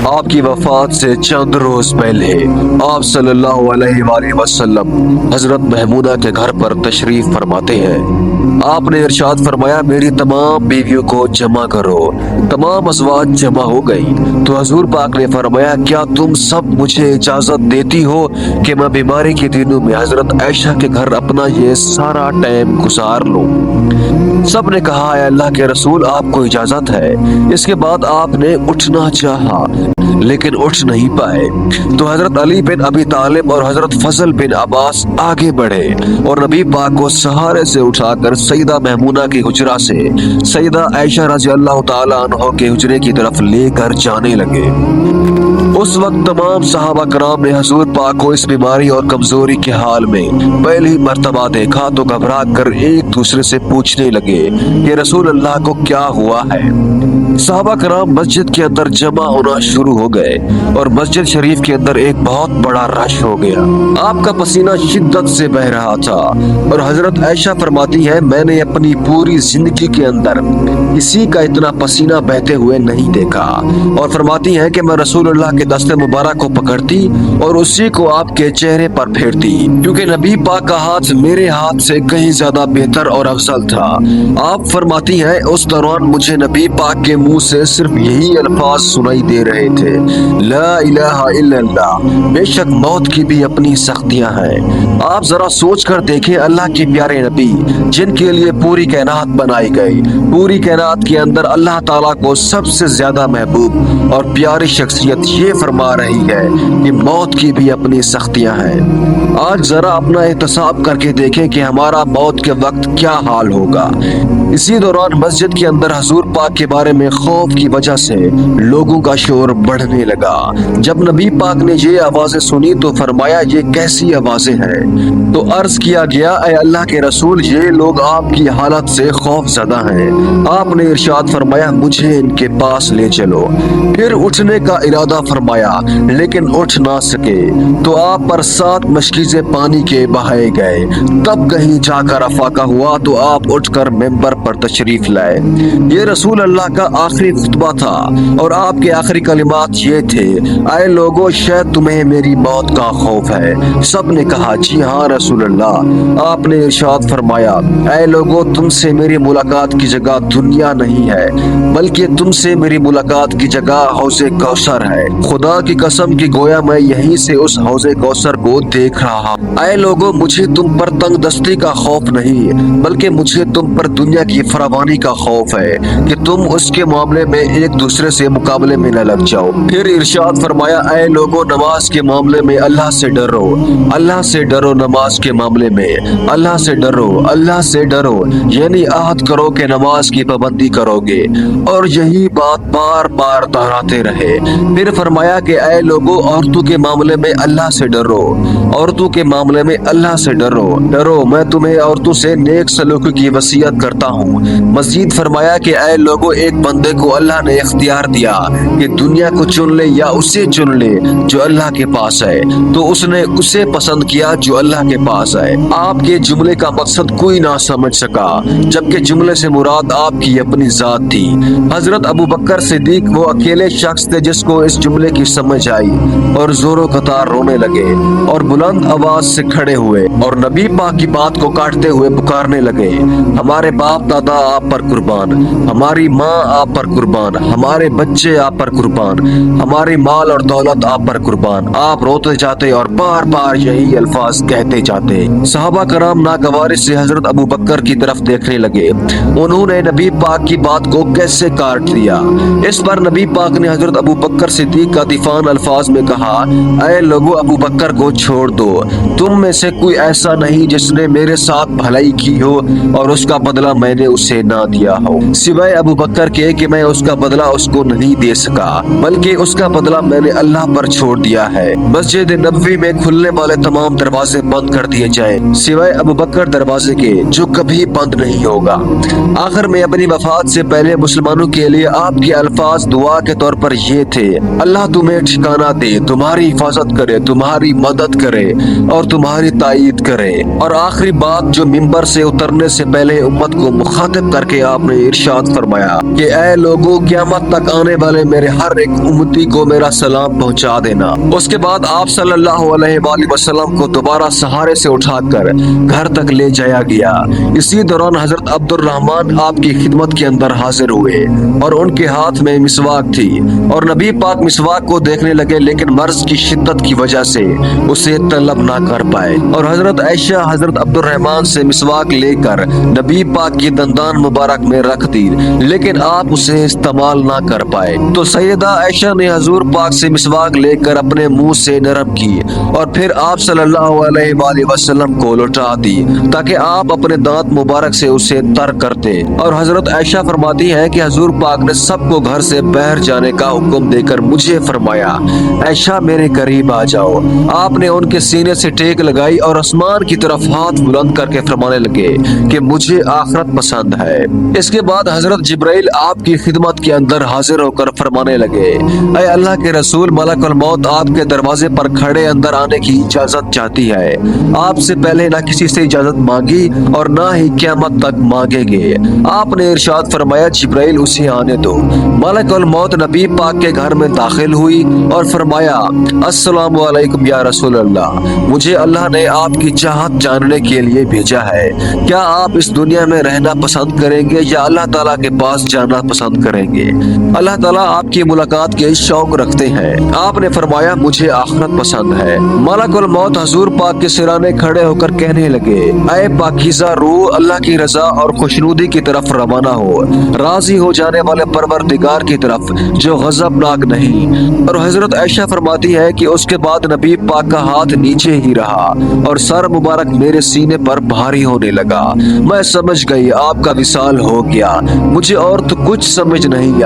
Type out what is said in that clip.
आपकी वफात से चंद रोज पहले आप सल्लल्लाहु अलैहि वसल्लम हजरत महमूदा के घर पर तशरीफ फरमाते हैं। आपने इरशाद फरमाया, मेरी तमाम बीवियों को जमा करो। तमाम अज़वाज जमा हो गई तो हजूर पाक ने फरमाया, क्या तुम सब मुझे इजाजत देती हो कि मैं बीमारी के दिनों में हजरत आयशा के घर अपना ये सारा टाइम गुजार लूं? सब ने कहा, अल्लाह के रसूल, आपको इजाजत है। इसके बाद आपने उठना चाहा लेकिन उठ नहीं पाए तो हजरत अली बिन अबी तालिब और हजरत फजल बिन अब्बास आगे बढ़े और नबी पाक को सहारे से उठाकर सईदा महमूना की हुजरा से सईदा आयशा रज़ी अल्लाह ताला अन्हा के हुजरे की तरफ लेकर जाने लगे। उस वक्त तमाम सहाबा कराम ने हजूर पाक को इस बीमारी और कमजोरी के हाल में पहली मर्तबा देखा तो घबरा कर एक दूसरे से पूछने लगे कि रसूल अल्लाह को क्या हुआ है। सहाबा कराम मस्जिद के अंदर जमा होना शुरू हो गए और मस्जिद शरीफ के अंदर एक बहुत बड़ा रश हो गया। आपका पसीना शिद्दत से बह रहा था और हजरत आयशा फरमाती है, मैंने अपनी पूरी जिंदगी के अंदर किसी का इतना पसीना बहते हुए नहीं देखा। और फरमाती है कि मैं रसूलुल्लाह के दस्ते मुबारक को पकड़ती और उसी को आपके चेहरे पर फेरती, क्योंकि नबी पाक का हाथ मेरे हाथ से कहीं ज्यादा बेहतर और अफजल था। आप फरमाती है, उस दौरान मुझे नबी पाक के मुंह से सिर्फ यही अल्फाज सुनाई दे रहे थे, ला इलाहा इल्लल्लाह, बेशक मौत की भी अपनी सख्तियां हैं। आप जरा सोच कर देखें, अल्लाह के प्यारे नबी जिनके लिए पूरी कायनात बनाई गई, पूरी कायनात के अंदर अल्लाह ताला को सबसे ज्यादा महबूब और प्यारी शख्सियत ये फरमा रही है कि मौत की भी अपनी सख्तियां हैं। आज जरा अपना एहतसाब करके देखें कि हमारा मौत के वक्त क्या हाल होगा। इसी दौरान मस्जिद के अंदर हजूर पाक के बारे में खौफ की वजह से लोगों का शोर बढ़ने लगा। जब नबी पाक ने ये आवाजें सुनी तो फरमाया, ये कैसी आवाजें हैं? तो अर्ज किया गया, ऐ अल्लाह के रसूल, ये लोग आपकी हालत से खौफ ज़दा हैं। आपने इरशाद फरमाया, मुझे इनके पास ले चलो। फिर उठने का इरादा फरमाया लेकिन उठ ना सके तो आप पर 7 मशकीज़े पानी के बहाए गए। तब कहीं जाकर अफाका हुआ तो आप उठकर मेंबर पर तशरीफ लाए। ये रसूल अल्लाह का आखिरी खुतबा था और आपके आखिरी कलिमात ये थे, ऐ लोगों, शायद तुम्हें मेरी मौत का खौफ है। सब ने कहा, जी हाँ रसूल अल्लाह। आपने इरशाद फरमाया, ऐ लोगों, तुमसे मेरी मुलाकात की जगह दुनिया नहीं है, बल्कि तुमसे मेरी मुलाकात की जगह हौज़े कौसर है। खुदा की कसम की गोया मैं यहीं से उस हौज़े कौसर को देख रहा। ऐ लोगों, मुझे तुम पर तंग दस्ती का खौफ नहीं, बल्कि मुझे तुम पर दुनिया की फरावानी का खौफ है कि तुम उसके मामले में एक दूसरे से मुकाबले में न लग जाओ। फिर इरशाद फरमाया, ऐ लोगों, नमाज के मामले में अल्लाह से डरो, अल्लाह से डरो। नमाज के मामले में अल्लाह से डरो, अल्लाह से डरो, यानी आहद करो कि नमाज की पाबंदी करोगे और यही बात बार बार दोहराते रहे। फिर फरमाया कि ऐ लोगों, औरतों के मामले में अल्लाह से डरो, औरतों के मामले में अल्लाह से डरो, डरो। मैं तुम्हें औरतों से नेक सलूक की वसीयत करता हूँ। मज़ीद फरमाया कि ऐ लोगों, एक बंदे को अल्लाह ने इख्तियार दिया कि दुनिया को चुन ले या उसे चुन ले जो अल्लाह के पास है, तो उसने उसे पसंद किया जो अल्लाह के पास है। आपके जुमले का मकसद कोई ना समझ सका, जबकि जुमले से मुराद आपकी अपनी जात थी। हजरत अबू बकर सिद्दीक वो अकेले शख्स थे जिसको इस जुमले की समझ आई और जोरों कतार रोने लगे और बुलंद आवाज से खड़े हुए और नबी पाक की बात को काटते हुए पुकारने लगे, हमारे बाप दादा आप पर कुर्बान, हमारी माँ आप पर कुर्बान, हमारे बच्चे आप पर कुर्बान, हमारी माल और दौलत आप पर कुर्बान। आप रोते जाते और बार बार यही अल्फाज कहते जाते। सहाबा कराम नागवारिश से हजरत अबू बकर की तरफ देखने लगे। उन्होंने नबी पाक की बात को कैसे काट दिया। इस पर नबी पाक ने हजरत अबू बकर सिद्दीक का दिफान अल्फाज में कहा, ऐ लोगों, अबू बकर को छोड़ दो। तुम में से कोई ऐसा नहीं जिसने मेरे साथ भलाई की हो और उसका बदला मैंने उसे ना दिया हो, सिवाय अबू बकर के कि मैं उसका बदला उसको नहीं दे सका, बल्कि कि उसका बदला मैंने अल्लाह पर छोड़ दिया है। मस्जिद नबवी में खुलने वाले तमाम दरवाजे बंद कर दिए जाएं, सिवाय अबू बकर दरवाजे के, जो कभी बंद नहीं होगा। आखिर में अपनी वफात से पहले मुसलमानों के लिए आपके अल्फाज दुआ के तौर पर ये थे, अल्लाह तुम्हें ठिकाना दे, तुम्हारी हिफाजत करे, तुम्हारी मदद करे और तुम्हारी तायीद करे। और आखिरी बात जो मिंबर से उतरने से पहले उम्मत को मुखातिब करके आपने इरशाद फरमाया कि ऐ लोगों, क़यामत तक आने वाले मेरे हर एक उम्मती को मेरा सलाम पहुंचा देना। उसके बाद आप सल्लल्लाहु अलैहि वसल्लम को दोबारा सहारे से उठाकर घर तक ले जाया गया। इसी दौरान हजरत अब्दुर्रहमान आपकी खिदमत के अंदर हाजिर हुए और उनके हाथ में मिसवाक थी और नबी पाक मिसवाक को देखने लगे, लेकिन मर्ज की शिद्दत की वजह से उसे तलब ना कर पाए और हजरत आयशा हजरत अब्दुर्रहमान से मिसवाक लेकर नबी पाक की दंदान मुबारक में रख दी, लेकिन आप उसे इस्तेमाल ना कर पाए। तो सैयदा आयशा ने हजूर पाक से मिसवाक लेकर अपने मुंह से नरम की और फिर आप सल्लल्लाहु अलैहि वसल्लम को लौटा दी ताकि आप अपने दांत मुबारक से उसे तर करते। और हजरत आयशा फरमाती हैं कि हजूर पाक ने सबको घर से बाहर जाने का हुक्म देकर मुझे फरमाया, आयशा मेरे करीब आ जाओ। आपने उनके सीने से टेक लगाई और आसमान की तरफ हाथ बुलंद करके फरमाने लगे कि मुझे आखिरत पसंद है। इसके बाद हजरत जिब्राइल आपकी खिदमत के अंदर हाजिर होकर फरमाने लगे, ऐ अल्लाह के रसूल, मलकुल मौत आपके दरवाजे पर खड़े अंदर आने की इजाजत चाहती है। आपसे पहले ना किसी से इजाजत मांगी और ना ही क़यामत तक मांगेंगे। आपने इरशाद फरमाया, जिब्राइल उसे आने दो। मलकुल मौत नबी पाक के घर में दाखिल हुई और फरमाया, अस्सलामु अलैकुम या रसूल अल्लाह, मुझे अल्लाह ने आपकी चाहत जानने के लिए भेजा है। क्या आप इस दुनिया में रहना पसंद करेंगे या अल्लाह ताला के पास जाना पसंद करेंगे? अल्लाह ताला आपकी मुलाकात के शौक रखते हैं। आपने फरमाया, मुझे आखिरत पसंद है। मलकुल मौत हजूर पाक के सिराने खड़े होकर कहने लगे, ऐ पाकीज़ा रूह, अल्लाह की रजा और खुशनुदी की तरफ रवाना हो, राजी हो जाने वाले परवरदिगार की तरफ जो गजबनाक नहीं। और हजरत आयशा फरमाती है कि उसके बाद नबी पाक का हाथ नीचे ही रहा और सर मुबारक मेरे सीने पर भारी होने लगा। मैं समझ गई आपका विसाल हो गया, मुझे और तो कुछ समझ नहीं आया।